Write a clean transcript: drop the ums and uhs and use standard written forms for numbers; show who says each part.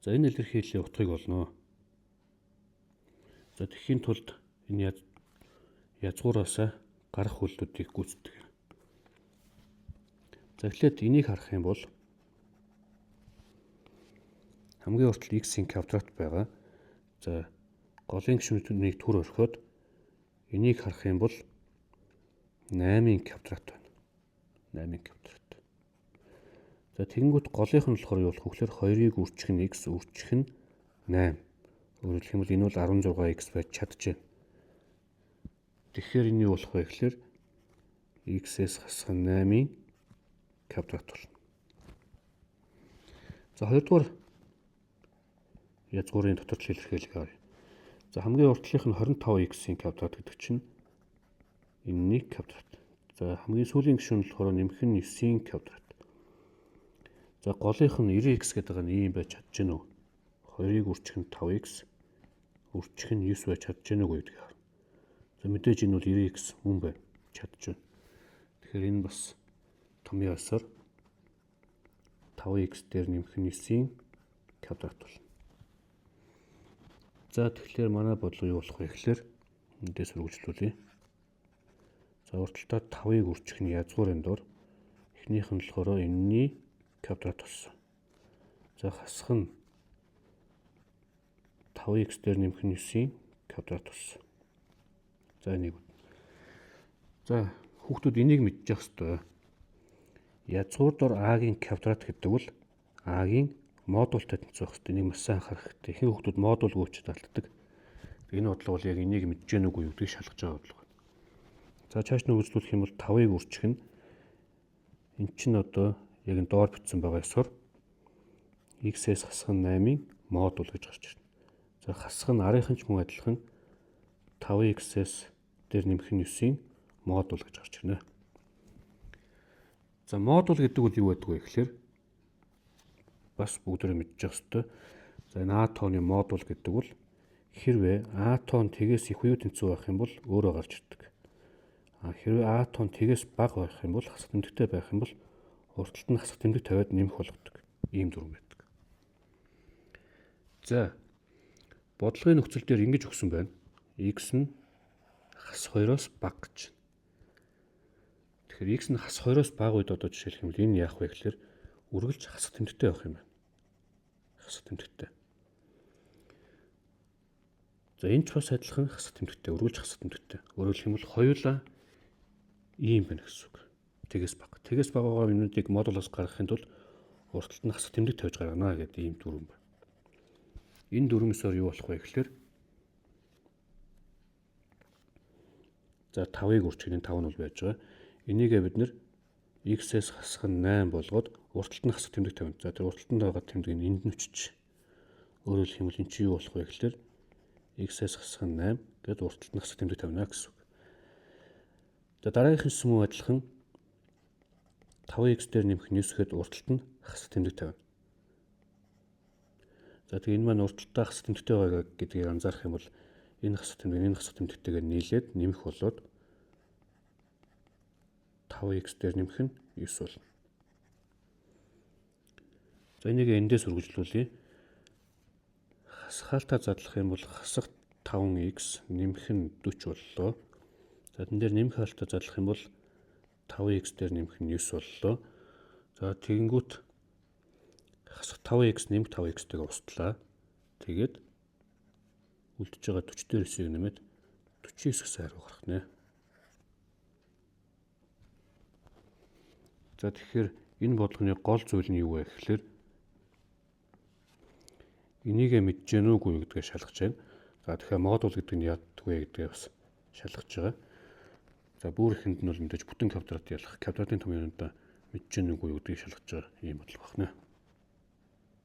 Speaker 1: За энэ илэрхийллийн утгыг олно. За тэхийн тулд энэ язгуураас гарах үйлдэлүүдийг гүйцэтгэх. За эхлээд энийг харах юм бол хамгийн уртл x-ийн квадрат байгаа. За голын гишүүнийг түр орхиод энийг харах юм бол 8-ийн квадрат байна. 8-ийн квадрат. За тэгэнгүүт голынх нь болохоор юу болох вэ гэхээр 2-ыг үржих нь x, үржих нь 8. Өөрөөр хэлбэл энэ бол 16x байж чадчихэв. Тэгэхээр энэ юу болох вэ гэхээр x-ээс хасах нь 8-ийн квадрат болно. За хоёрдугаар язгуурын дотор илэрхийлэг авъя. За хамгийн уртлынх нь 25x-ийн квадрат гэдэг чинь энэний квадрат. За хамгийн сүүлийн гишүүн болохоор нэмэх нь 9-ийн квадрат. За голынх нь 90x гэдэг нь ийм байж чадчихна уу? 2-ыг үржих нь 5x, үржих нь 9 байж чадчихна уу гэдгийг харна. За мэдээж энэ бол 90x мөн байна. Чадчихна. Тэгэхээр энэ бас томьёо ёсоор 5x дээр нэмэх нь 9-ийн квадрат болно. За тэгэхээр манай бодлого юу болох вэ гэхээр эндээс үргэлжлүүлье. За урталтаа 5-ыг үржих нь язгуурын дор эхнийх нь болохоор энэний квадрат болсон. За хасах нь 5x дээр нэмэх нь 9-ийн квадрат болсон. За энийг. За хүүхдүүд энийг мэдчих ёстой. Язгуур дор а-гийн квадрат гэдэг бол а-гийн модультай тэнцвэх хэрэгтэй. Энийг маш сайн анхаарах хэрэгтэй. Ихэнх хүүхдүүд модульгүй учраад алддаг. Энэ бодлого бол яг энийг мэдж гэнэ үгүй гэдгийг шалгаж байгаа бодлого. За цааш нь үргэлжлүүлэх юм бол 5-ыг үржих нь эн чинь одоо яг энэ доор бичсэн байгаа ёсоор x-ээс хасах нь 8-ийн модуль гэж гарч ирнэ. За хасах нь арийнхан ч мөн адилхан 5x-ээс дээр нэмэх нь 9-ийн модуль гэж гарч ирнэ. За модуль гэдэг бол юу байдаг вэ гэхээр бас бүгдөө мэдчих ёстой. За энэ а тооны модуль гэдэг бол хэрвээ а тоон тэгээс их уу тэнцүү байх юм бол өөрөө гарч ирдэг. Хэрвээ а тоон тэгээс бага байх юм бол хасах тэмдэгтэй байх юм бол урталт нь хасах тэмдэг тавиад нэмэх болгодог. Ийм дүрм байдаг. За бодлогын нөхцөл дээр ингэж өгсөн байна. X нь хас 2-оос бага гэж. Тэгэхээр x нь хас 2-оос бага үед одоо жишээлх юм бол энэ яах вэ гэхээр үргэлж хасах тэмдэгтэй байх юм байна. Хасах тэмдэгтэй. За энэ ч бас адилхан хасах тэмдэгтэй, үргэлж хасах тэмдэгтэй. Өөрөөр хэлбэл хоёулаа ийм байна гэсэн үг. Тэгээс бага. Тэгээс багагаа юмнуудыг модулоос гаргахын тулд урталт нь хасах тэмдэг тавьж гаргана гэдэг ийм дүрм байна. Энэ дүрмээсээр юу болох вэ гэхээр за 5-ыг үржих нь 5 нь бол байж байгаа. Энийгээ бид нэр x-ээс хасах нь 8 болгоод урталт нь хасах тэмдэг тавина. За тэр урталтанд байгаа тэмдэг нь энд нь өччих. Өөрөөр хэлбэл энэ чи юу болох вэ гэхээр x-ээс хасах нь 8 гээд урталт нь хасах тэмдэг тавина гэсэн үг. За дараагийнх нь мөн адилхан 5x дээр нэмэх нь 9 гээд урталт нь хасах тэмдэг тавина. За тэгээ энэ маань урталтаа хасах тэмдэгтэй байгаа гэдгийг анзаарах юм бол энэ хасах тэмдэг энэ хасах тэмдэгтэйгээр нийлээд нэмэх болоод 5x дээр нэмэх нь 9 болно. За энийг эндээс үргэлжлүүлье. Хасгаалтаа задлах юм бол хасах 5x нэмэх нь 40 боллоо. За энэ дээр нэмэх хаалтаа задлах юм бол 5x дээр нэмэх нь 9 боллоо. За тэгэнгүүт хасах 5x нэмэх 5x-тэйгээ устлаа. Тэгээд үлдэж байгаа 40 дээр 9-ийг нэмээд 49 гэсэн хариу гарах нэ. За тэгэхээр энэ бодлогын гол зүйл нь юу вэ гэхээр энийгээ мэдж гэнэ үгүй гэдгээ шалгаж байна. За тэгэхээр модуль гэдэг нь яадаг вэ гэдгээ бас шалгаж байгаа. За бүр ихэнд нь бол мэдээж бүтэн квадрат ялах, квадратын томьёонуудаа мэдж гэнэ үгүй гэдгийг шалгаж байгаа ийм бодлого байна.